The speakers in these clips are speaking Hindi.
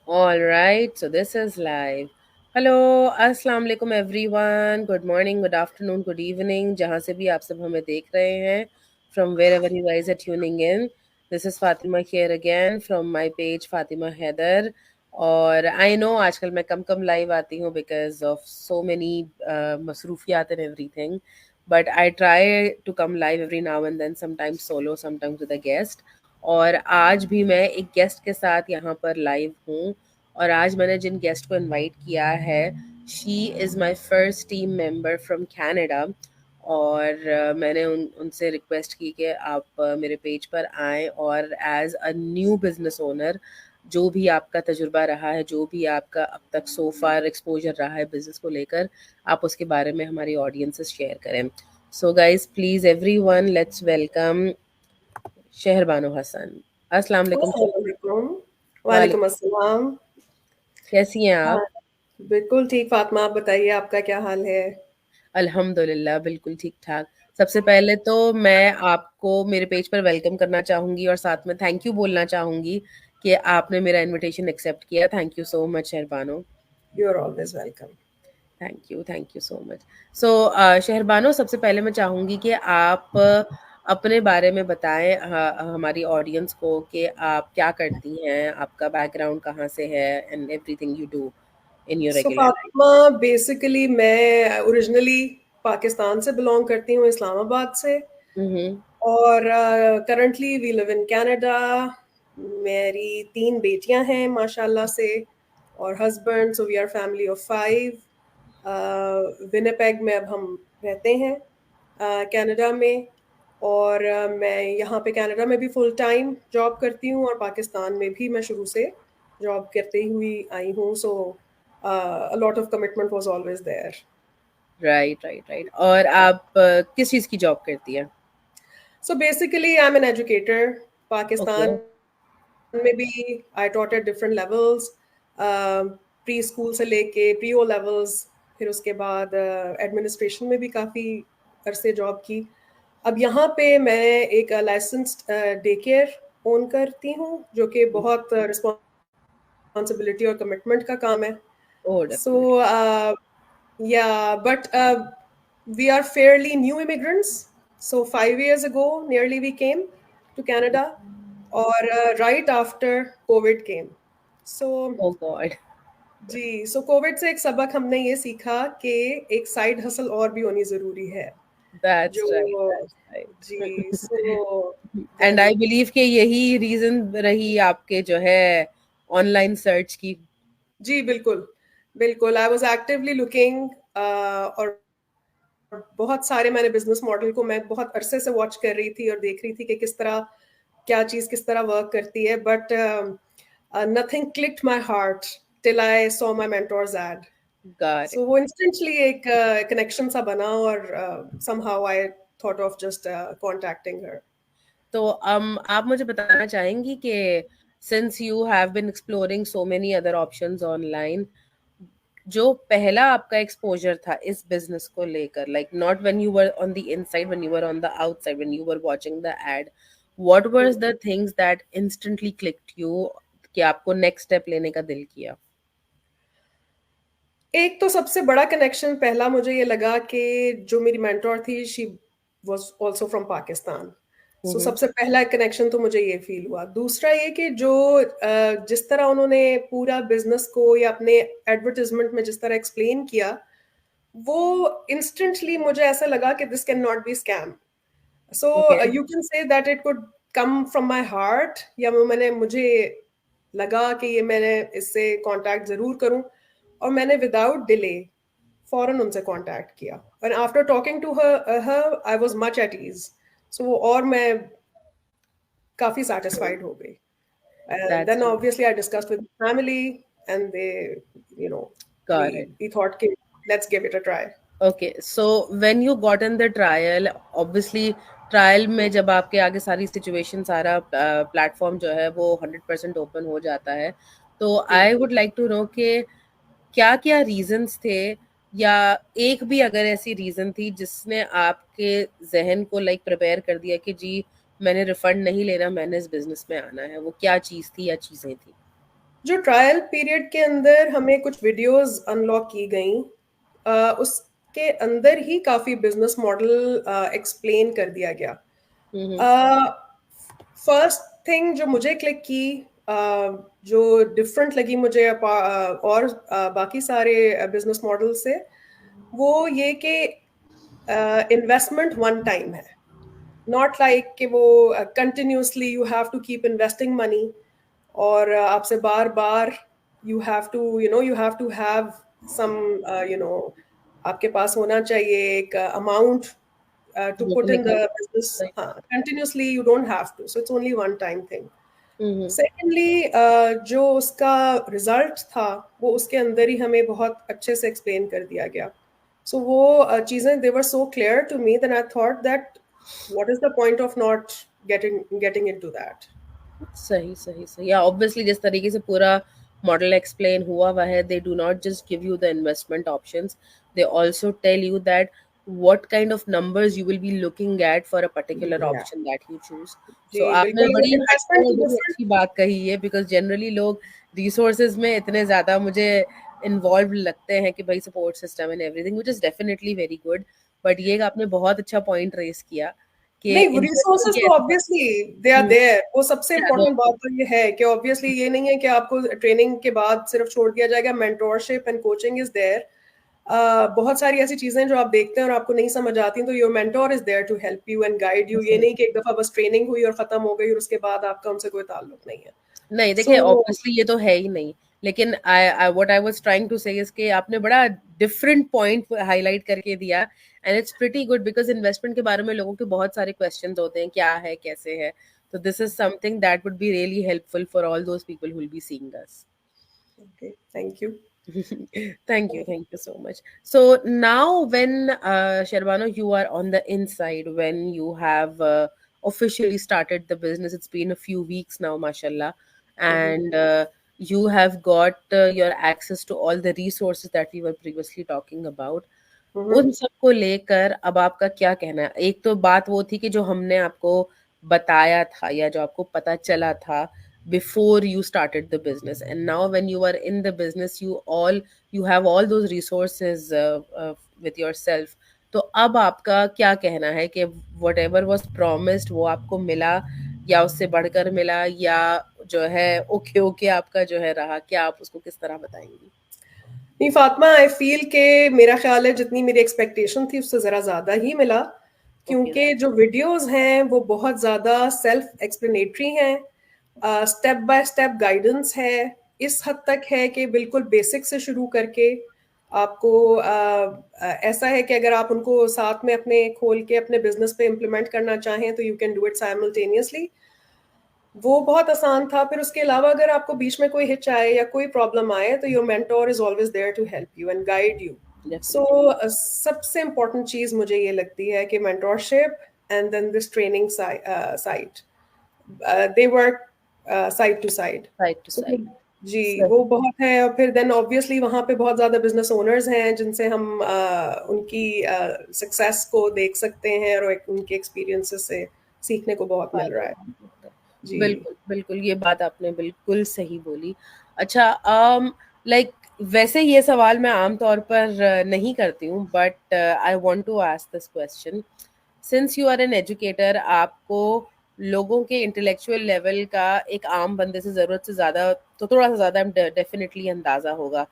All right, so this is live. Hello, अस्सलाम वालेकुम everyone. Good morning, good afternoon, good evening. जहाँ से भी आप सब हमें देख रहे हैं, from wherever you guys are tuning in. This is Fatima here again from my page Fatima Heather. और I know आजकल मैं कम कम लाइव आती हूँ because of so many मसरूफियात and everything. But I try to come live every now and then, sometimes solo, sometimes with a guest. और आज भी मैं एक गेस्ट के साथ यहाँ पर लाइव हूँ और आज मैंने जिन गेस्ट को इनवाइट किया है she is my first team member from Canada और मैंने उनसे रिक्वेस्ट की कि आप मेरे पेज पर आएँ और as a new business owner जो भी आपका तजुर्बा रहा है, जो भी आपका अब तक सो फार एक्सपोजर रहा है बिजनेस को लेकर, आप उसके बारे में हमारी ऑडियंस से शेयर करें. So guys please everyone let's welcome Shahrbano Hasan. अस्सलाम वालेकुम. वालेकुम वालेकुम वालेकुम. अस्सलाम। कैसी हैं आप? हाँ, बिल्कुल ठीक फातिमा, आप बताइए आपका क्या हाल है? अल्हम्दुलिल्लाह बिल्कुल ठीक ठाक. सबसे पहले तो मैं आपको मेरे पेज पर वेलकम करना चाहूँगी और साथ में थैंक यू बोलना चाहूँगी कि आपने मेरा इनविटेशन एक्सेप्ट किया. Thank you so much Shaharbano. You are always welcome. Thank you so much. So Shaharbano, सबसे पहले मैं चाहूँगी कि आप अपने बारे में बताएं हमारी ऑडियंस को कि आप क्या करती हैं, आपका बैकग्राउंड कहाँ से है and everything you do in your so regular life. Fatima, basically मैं ओरिजिनली पाकिस्तान से बिलोंग करती हूँ, इस्लामाबाद से। हम्म. और currently we live in Canada. मेरी 3 बेटियां हैं माशाल्लाह से, और husband, so we are family of 5। Winnipeg में अब हम रहते हैं कनाडा में। और मैं यहाँ पे कनाडा में भी फुल टाइम जॉब करती हूँ और पाकिस्तान में भी मैं शुरू से जॉब करते हुई आई हूँ। So a lot of commitment was always there. Right right right. और आप किस चीज़ की जॉब करती हैं? So basically I am an educator. Okay. Pakistan में भी I taught at different levels, pre school से लेके प्री ओ लेवल्स। फिर उसके बाद एडमिनिस्ट्रेशन में भी काफ़ी अरसे जॉब की। अब यहाँ पे मैं एक लाइसेंस्ड डे केयर ओन करती हूँ, जो कि बहुत रिस्पॉन्सिबिलिटी और कमिटमेंट का काम है। ओह सो डेफिनेटली. या but we are fairly new immigrants. So 5 years ago, nearly we came to Canada, or right after COVID came. So oh God. Ji, so COVID से एक सबक हमने ये सीखा कि एक साइड हसल और भी होनी ज़रूरी है। दैट्स राइट, जो दैट्स जी, right. so and then I believe कि यही रीजन रही आपके जो है ऑनलाइन सर्च की. जी, बिल्कुल, बिल्कुल। आई वाज़ एक्टिवली लुकिंग, और बहुत सारे मैंने बिज़नेस मॉडल को मैं बहुत अरसे से वॉच कर रही थी और देख रही थी कि किस तरह क्या चीज़ किस तरह वर्क करती है। But nothing clicked my heart till I saw my mentors ad. Got it. So वो इंस्टेंटली एक कनेक्शन सा बना, और somehow I thought of just contacting her. तो आप मुझे बताना चाहेंगी कि since you have been exploring so many other options online, जो पहला आपका एक्सपोजर था इस बिजनेस को लेकर, like not when you were on the inside, when you were on the outside, when you were watching the ad, what was the things that instantly clicked you कि आपको नेक्स्ट स्टेप लेने का दिल किया? एक तो सबसे बड़ा कनेक्शन पहला मुझे ये लगा कि जो मेरी मेंटोर थी, she was also from Pakistan. So hmm. सबसे पहला कनेक्शन तो मुझे ये फील हुआ। दूसरा ये कि जो जिस तरह उन्होंने पूरा बिजनेस को या अपने एडवर्टाइजमेंट में जिस तरह एक्सप्लेन किया, वो इंस्टेंटली मुझे ऐसा लगा कि this can not be scam. So okay. You can say that it could come from my heart, या मुझे लगा कि ये मैंने इससे कांटेक्ट जरूर करूं। और मैंने विदाउट डिले फौरन उनसे कांटेक्ट किया, और after talking to her I was much at ease. So वो और मैं काफी सेटिस्फाइड हो गई। That's then obviously I discussed with family, and they you know we got. We thought कि let's give it a try. Okay, so when you got in the trial, obviously trial में जब आपके आगे सारी सिचुएशन, सारा प्लेटफॉर्म जो है वो 100% ओपन हो जाता है, तो जी, I would like to know कि क्या क्या रीजंस थे, या एक भी अगर ऐसी रीजन थी जिसने आपके जहन को लाइक प्रिपेयर कर दिया कि जी मैंने रिफंड नहीं लेना, मैंने इस बिजनेस में आना है, वो क्या चीज़ थी या चीज़ें थी? जो ट्रायल पीरियड के अंदर हमें कुछ वीडियोस अनलॉक की गई, उसके अंदर ही काफी बिजनेस मॉडल एक्सप्लेन कर दिया गया। हम्म। फर्स्ट थिंग जो मुझे क्लिक की, जो डिफरेंट लगी मुझे और बाकी सारे बिजनेस मॉडल से, वो ये कि इन्वेस्टमेंट वन टाइम है, नॉट लाइक कि वो continuously you have to keep investing money, और आपसे बार बार you have to have some you know आपके पास होना चाहिए एक अमाउंट to put देखने in के the लिए। business. Right. Continuously you don't have to, so it's only one time thing. Hmm. Secondly, जो उसका रिजल्ट था वो उसके अंदर ही हमें बहुत अच्छे से एक्सप्लेन कर दिया गया। सो वो चीज़ें they were so clear to me then I thought that what is the point of not getting into that. सही सही सही, या ऑब्वियसली जिस तरीके से पूरा मॉडल एक्सप्लेन हुआ हुआ है, they do not just give you the investment options, they also tell you that what kind of numbers you will be looking at for a particular या option that you choose. So जी आपने बिल्कुल, बड़ी इन्वेस्टमेंट insightful और की बड़ी डिफरेंट। अच्छी बात कही है, because generally लोग resources में इतने ज़्यादा मुझे involved लगते हैं कि भाई support system and everything, which is definitely very good, but ये आपने बहुत अच्छा point raise किया कि नहीं, वो investment रिसोर्सेज के तो एतबार। Obviously they are hmm. There. वो सबसे Yeah, those इम्पोर्टेंट बात तो ये है कि ऑब्वियसली ये नहीं है कि आपको ट्रेनिंग के बाद सिर्फ छोड़ दिया जाएगा। Mentorship and coaching is there. बहुत सारी ऐसी चीजें जो आप देखते हैं और आपको नहीं समझ आती, तो your mentor is there to help you and guide you. ये things। नहीं कि एक दफा बस ट्रेनिंग हुई और खत्म हो गई और उसके बाद आपका उनसे कोई ताल्लुक नहीं है। नहीं देखिए, सो ऑब्वियसली ये तो है ही नहीं, लेकिन I what I was trying to say is कि आपने बड़ा डिफरेंट पॉइंट हाईलाइट करके दिया, and it's pretty good because investment के बारे में लोगों के बहुत सारे क्वेश्चंस होते हैं, क्या है कैसे है, तो this is something that would be really helpful for all those people who will be seeing us. Okay, thank you. Thank you so much. So now, when Sherbano, you are on the inside, when you have officially started the business, it's been a few weeks now, mashallah, and you have got your access to all the resources that we were previously talking about. उन सबको लेकर अब आपका क्या कहना है? एक तो बात वो थी कि जो हमने आपको बताया था या जो आपको पता चला था before you started the business, and now when you are in the business you have all those resources with yourself. तो अब आपका क्या कहना है कि whatever was promised वो आपको मिला या उससे बढ़कर मिला, या जो है ओके ओके आपका जो है रहा, क्या आप उसको किस तरह बताएंगी? नहीं फातिमा, आई फील के मेरा ख्याल है जितनी मेरी एक्सपेक्टेशन थी उससे ज़रा ज़्यादा ही मिला, ओके। क्योंकि जो वीडियोस हैं वो बहुत ज़्यादा सेल्फ एक्सप्लेनेटरी हैं। स्टेप बाय स्टेप गाइडेंस है। इस हद तक है कि बिल्कुल बेसिक से शुरू करके आपको ऐसा है कि अगर आप उनको साथ में अपने खोल के अपने बिजनेस पे इम्प्लीमेंट करना चाहें तो you can do it simultaneously. वो बहुत आसान था। फिर उसके अलावा अगर आपको बीच में कोई हिच आए या कोई प्रॉब्लम आए तो your mentor is always there to help you and guide you. So definitely. सबसे इम्पोर्टेंट चीज मुझे ये लगती है कि mentorship and then this training site, they work side to side. Side to so side. जी वो बहुत है। और फिर देन ऑब्वियसली वहाँ पे बहुत ज़्यादा बिजनेस ओनर्स हैं जिनसे हम उनकी सक्सेस को देख सकते हैं और उनके एक्सपीरियंसेस से सीखने को बहुत मिल रहा है। जी। बिल्कुल बिल्कुल, ये बात आपने बिल्कुल सही बोली। अच्छा, लाइक वैसे ये सवाल मैं आमतौर पर नहीं करती हूँ, but I want to ask this question. Since you are an educator, आपको लोगों के इंटेलेक्चुअल लेवल का एक आम बंदे से ज़रूरत से ज़्यादा, तो थोड़ा सा ज़्यादा डेफिनेटली अंदाज़ा होगा।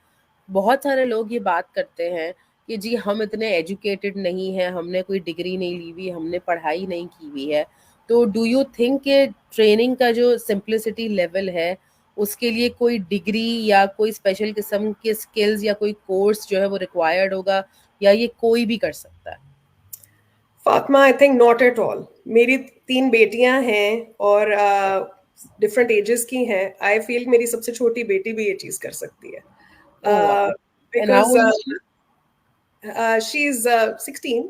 बहुत सारे लोग ये बात करते हैं कि जी हम इतने एजुकेटेड नहीं हैं, हमने कोई डिग्री नहीं ली हुई, हमने पढ़ाई नहीं की हुई है। तो डू यू थिंक कि ट्रेनिंग का जो सिंप्लिसिटी लेवल है, उसके लिए कोई डिग्री या कोई स्पेशल किस्म के स्किल्स या कोई कोर्स जो है वो रिक्वायर्ड होगा, या ये कोई भी कर सकता है? Fatima, I think not at all. मेरी 3 बेटियां हैं और डिफरेंट एजेस की हैं। आई फील मेरी सबसे छोटी बेटी भी ये चीज कर सकती है, oh wow! And how because old is she? She is 16।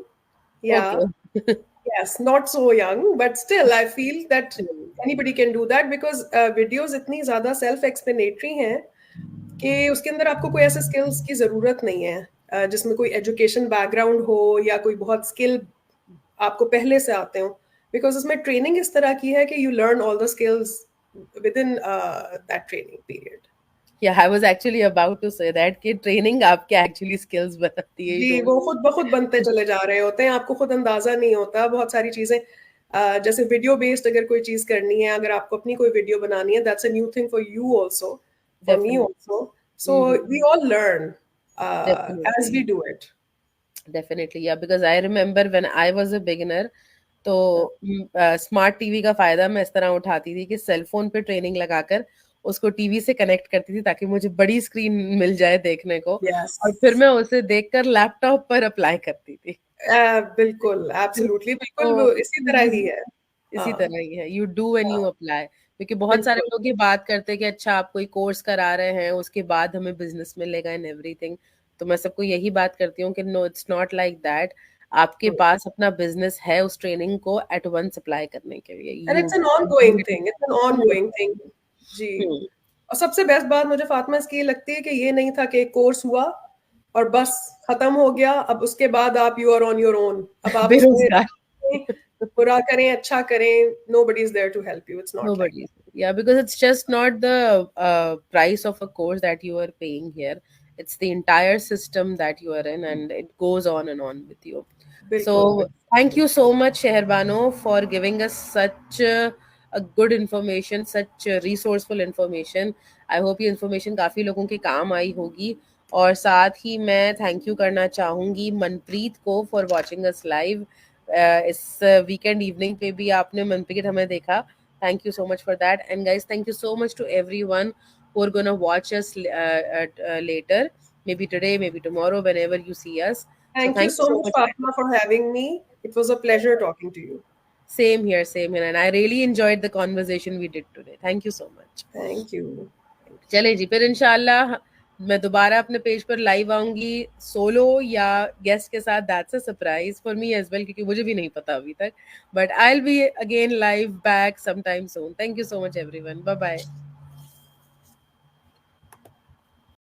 या okay. yes, not so young, but still I feel that anybody can do that because videos इतनी ज्यादा self explanatory हैं कि उसके अंदर आपको कोई ऐसे स्किल्स की जरूरत नहीं है जिसमें कोई एजुकेशन बैकग्राउंड हो या कोई बहुत स्किल आपको पहले से आते हो। बिकॉज उसमें ट्रेनिंग इस तरह की है कि you learn all the skills with in that training period. या I was actually about to say that कि ट्रेनिंग आपके एक्चुअली स्किल्स बनाती है, यू जी, डोंट। वो खुद ब खुद बनते चले जा रहे होते हैं, आपको खुद अंदाज़ा नहीं होता बहुत सारी चीज़ें। जैसे वीडियो बेस्ड अगर कोई चीज़ करनी है, अगर आपको अपनी कोई वीडियो बनानी है, that's a new thing for you also, for me definitely. Also. So we all learn as definitely. We do it. Definitely, yeah because I remember when I was a beginner, तो हाँ, स्मार्ट टीवी का फायदा मैं इस तरह उठाती थी कि सेल फोन पे ट्रेनिंग लगाकर उसको टीवी से कनेक्ट करती थी ताकि मुझे बड़ी स्क्रीन मिल जाए देखने को, यस। और फिर मैं उसे देखकर लैपटॉप पर अप्लाई करती थी। बिल्कुल, एब्सोल्युटली, बिल्कुल वो तो इसी तरह ही है। इसी हाँ, तरह ही है, यू डू एंड यू हाँ, अप्लाई। क्योंकि बहुत सारे बिल्कुल, लोग ये बात करते हैं कि अच्छा आप कोई कोर्स करा रहे हैं उसके बाद हमें बिजनेस मिलेगा एंड एवरीथिंग। तो मैं सबको यही बात करती हूँ कि no, it's not like that. आपके हुँ। पास अपना बिजनेस है उस ट्रेनिंग को एट वंस अप्लाई करने के लिए, and you it's an do ongoing it. Thing, it's an ongoing thing. जी। और सबसे बेस्ट बात मुझे फातिमा इसकी ये लगती है कि ये नहीं था कि एक कोर्स हुआ और बस खत्म हो गया, अब उसके बाद आप you are on your own. अब आप उसमें बेरोजगार। बुरा करें, अच्छा करें, nobody is there to help you, it's not like Nobody. Yeah, because it's just not the price of a course that you are paying here. It's the entire system that you are in, and it goes on and on with you. बिल्कुल, So, thank you so much, Sheherbano, for giving us such a good information, such resourceful information. I hope ये information काफी लोगों के काम आई होगी। और साथ ही मैं थैंक यू करना चाहूंगी मनप्रीत को फॉर वॉचिंग अस लाइव। इस वीकेंड इवनिंग पे भी आपने मनप्रीत हमें देखा। Thank you so much for that. And guys, thank you so much to everyone who are going to watch us later. Maybe today, maybe tomorrow, whenever you see us. So thank you thank you so so much much. Fatima for having me, it was a pleasure talking to you. Same here, same here. And I really enjoyed the conversation we did today. Thank you so much. Thank you. चले जी, फिर इंशाल्लाह मैं दोबारा अपने पेज पर लाइव आऊंगी, सोलो या गेस्ट के साथ। That's a surprise for me as well, क्योंकि मुझे भी नहीं पता अभी तक। But I will be again live back some time soon. Thank you so much everyone, bye bye.